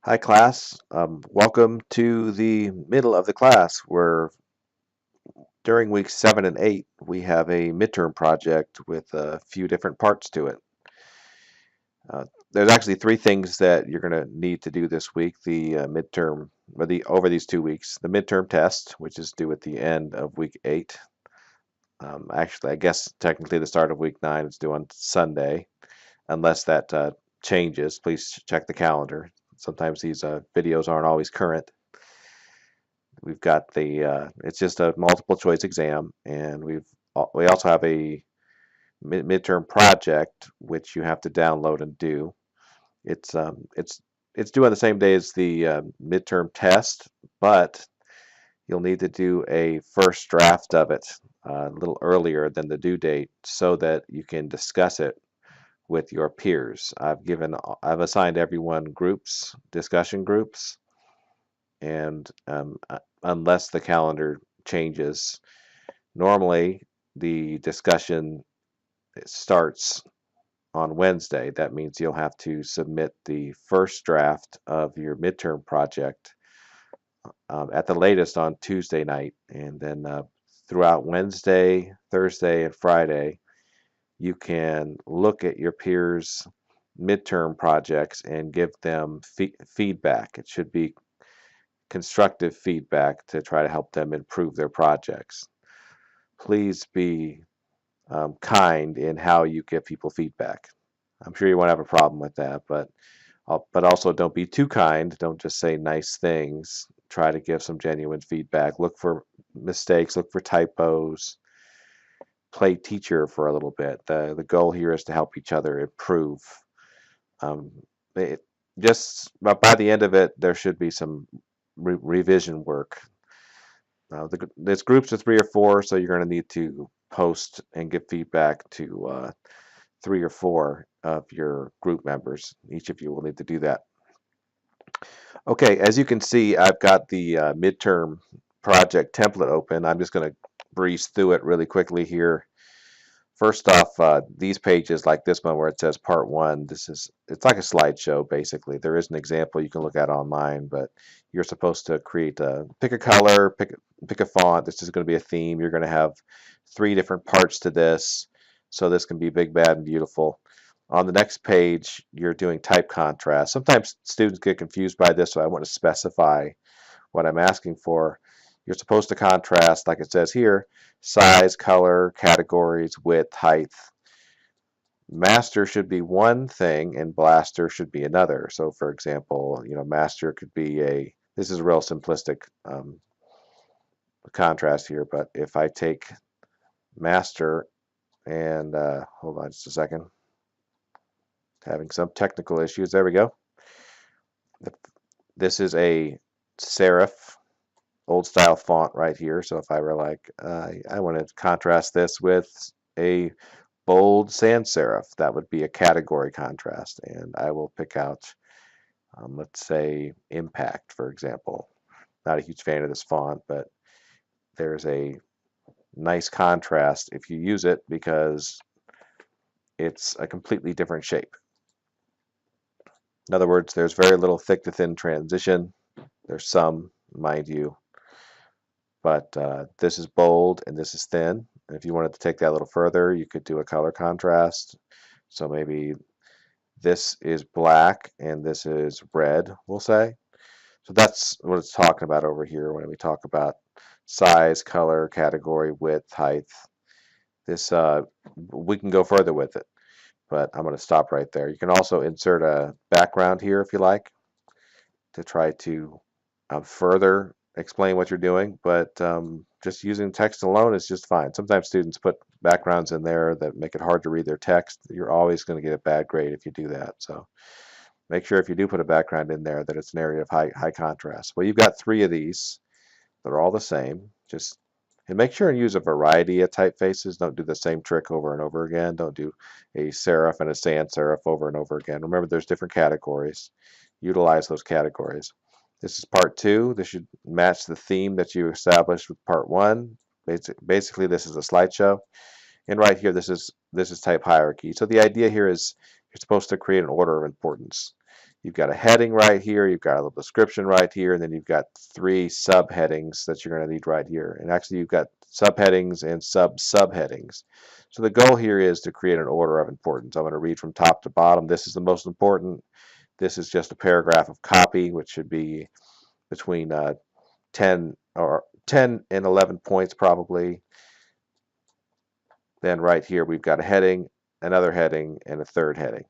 Hi class, welcome to the middle of the class where during weeks 7 and 8 we have a midterm project with a few different parts to it. There's actually three things that you're going to need to do this week. The midterm, or over these 2 weeks, the midterm test, which is due at the end of week 8. Actually, I guess technically the start of week 9 is due on Sunday, unless that changes. Please check the calendar. Sometimes these videos aren't always current. We've got it's just a multiple choice exam, and we also have a midterm project which you have to download and do. It's um, it's it's due on the same day as the midterm test, but you'll need to do a first draft of it a little earlier than the due date so that you can discuss it with your peers. I've assigned everyone groups, discussion groups, and unless the calendar changes, normally the discussion starts on Wednesday. That means you'll have to submit the first draft of your midterm project at the latest on Tuesday night, and then throughout Wednesday, Thursday, and Friday, you can look at your peers' midterm projects and give them feedback. It should be constructive feedback to try to help them improve their projects. Please be kind in how you give people feedback. I'm sure you won't have a problem with that, but also don't be too kind. Don't just say nice things. Try to give some genuine feedback. Look for mistakes. Look for typos. Play teacher for a little bit. The goal here is to help each other improve. Um, it, but by the end of it, there should be some revision work. There's groups of 3 or 4, so you're going to need to post and give feedback to 3 or 4 of your group members. Each of you will need to do that. Okay, as you can see, I've got the midterm project template open. I'm just going to breeze through it really quickly here. First off, these pages like this one where it says part 1, it's like a slideshow basically. There is an example you can look at online, but you're supposed to pick a color, pick a font. This is going to be a theme. You're going to have 3 different parts to this, so this can be big, bad, and beautiful. On the next page, you're doing type contrast. Sometimes students get confused by this, so I want to specify what I'm asking for. You're supposed to contrast, like it says here, size, color, categories, width, height. Master should be one thing and blaster should be another. So for example, master could be this is a real simplistic contrast here, but if I take master and, hold on just a second, having some technical issues. There we go. This is a serif old style font right here. So if I were like, I want to contrast this with a bold sans serif, that would be a category contrast. And I will pick out, let's say, impact, for example. Not a huge fan of this font, but there's a nice contrast if you use it because it's a completely different shape. In other words, there's very little thick to thin transition. There's some, mind you, but this is bold and this is thin. And if you wanted to take that a little further, you could do a color contrast. So maybe this is black and this is red, we'll say. So that's what it's talking about over here when we talk about size, color, category, width, height. This we can go further with it, but I'm going to stop right there. You can also insert a background here if you like to try to further explain what you're doing, but just using text alone is just fine. Sometimes students put backgrounds in there that make it hard to read their text. You're always going to get a bad grade if you do that. So make sure if you do put a background in there that it's an area of high contrast. Well, you've got 3 of these. They're all the same. And make sure and use a variety of typefaces. Don't do the same trick over and over again. Don't do a serif and a sans serif over and over again. Remember, there's different categories. Utilize those categories. This is part 2. This should match the theme that you established with part 1. Basically, this is a slideshow. And right here, this is type hierarchy. So the idea here is you're supposed to create an order of importance. You've got a heading right here, you've got a little description right here, and then you've got 3 subheadings that you're going to need right here. And actually you've got subheadings and subheadings. So the goal here is to create an order of importance. I'm going to read from top to bottom. This is the most important. This is just a paragraph of copy, which should be between 10 and 11 points probably. Then right here we've got a heading, another heading, and a third heading.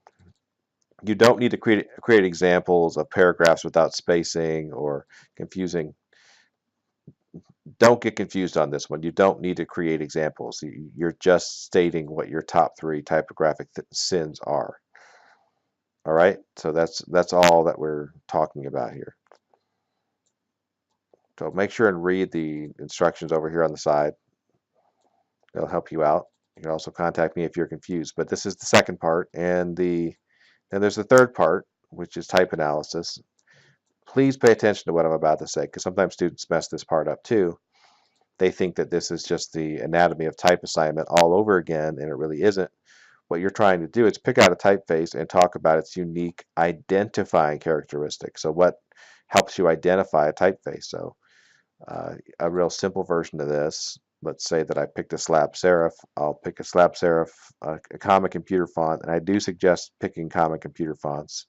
You don't need to create examples of paragraphs without spacing or confusing. Don't get confused on this one. You don't need to create examples. You're just stating what your top 3 typographic sins are. All right, so that's all that we're talking about here. So make sure and read the instructions over here on the side. It'll help you out. You can also contact me if you're confused. But this is the second part, and then there's the third part, which is type analysis. Please pay attention to what I'm about to say, because sometimes students mess this part up too. They think that this is just the anatomy of type assignment all over again, and it really isn't. What you're trying to do is pick out a typeface and talk about its unique identifying characteristics. So what helps you identify a typeface? So a real simple version of this, let's say that I picked a slab serif. I'll pick a slab serif, a common computer font, and I do suggest picking common computer fonts.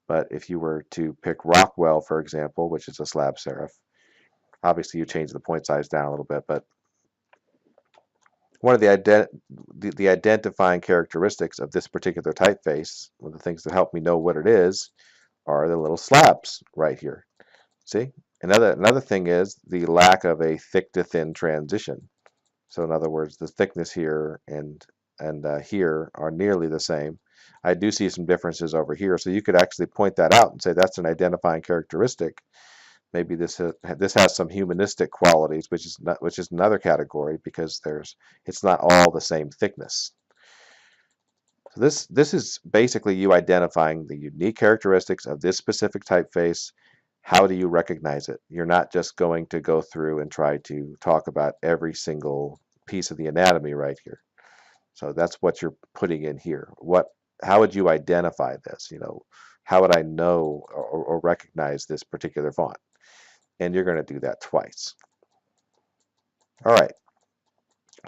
But if you were to pick Rockwell, for example, which is a slab serif, obviously you change the point size down a little bit, but one of the identifying characteristics of this particular typeface, one of the things that help me know what it is, are the little slabs right here. See? Another thing is the lack of a thick to thin transition. So in other words, the thickness here and here are nearly the same. I do see some differences over here, so you could actually point that out and say that's an identifying characteristic. Maybe this has some humanistic qualities, which is another category, because it's not all the same thickness. So this is basically you identifying the unique characteristics of this specific typeface. How do you recognize it? You're not just going to go through and try to talk about every single piece of the anatomy right here. So that's what you're putting in here. How would you identify this? How would I know or recognize this particular font? And you're going to do that twice. All right.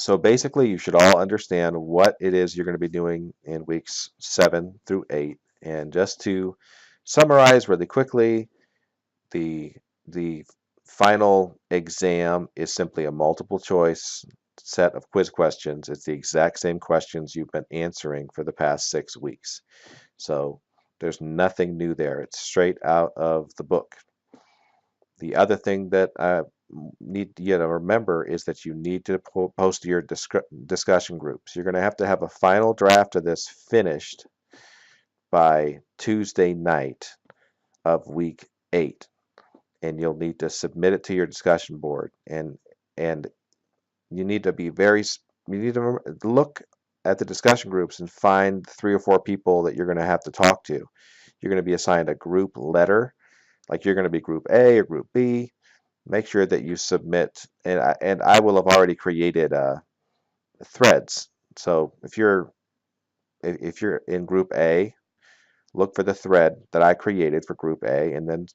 So basically, you should all understand what it is you're going to be doing in weeks 7 through 8. And just to summarize really quickly, the final exam is simply a multiple choice set of quiz questions. It's the exact same questions you've been answering for the past 6 weeks. So there's nothing new there. It's straight out of the book. The other thing that I need you to remember is that you need to post your discussion groups. You're going to have a final draft of this finished by Tuesday night of week 8. And you'll need to submit it to your discussion board. And you need to look at the discussion groups and find 3 or 4 people that you're going to have to talk to. You're going to be assigned a group letter. Like you're going to be group A or group B. Make sure that you submit, and I will have already created threads. So if you're in group A, look for the thread that I created for group A, and then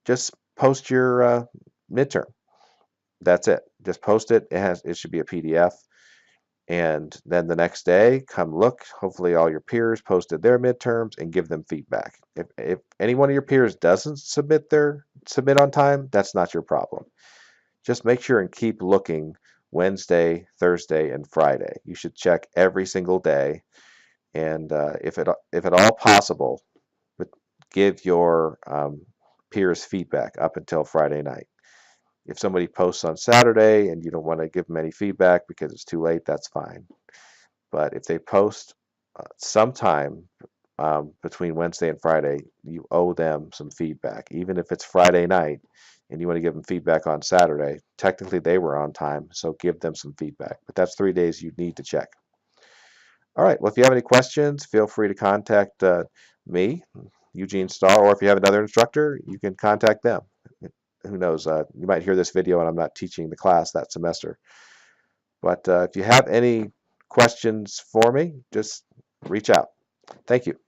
just post your midterm. That's it. Just post it. It should be a PDF. And then the next day, come look. Hopefully all your peers posted their midterms, and give them feedback. If any one of your peers doesn't submit on time, that's not your problem. Just make sure and keep looking Wednesday, Thursday, and Friday. You should check every single day. And if at all possible, give your peers feedback up until Friday night. If somebody posts on Saturday and you don't want to give them any feedback because it's too late, that's fine. But if they post sometime between Wednesday and Friday, you owe them some feedback. Even if it's Friday night and you want to give them feedback on Saturday, technically they were on time, so give them some feedback. But that's 3 days you need to check. All right, well, if you have any questions, feel free to contact me, Eugene Starr, or if you have another instructor, you can contact them. Who knows, you might hear this video and I'm not teaching the class that semester. But if you have any questions for me, just reach out. Thank you.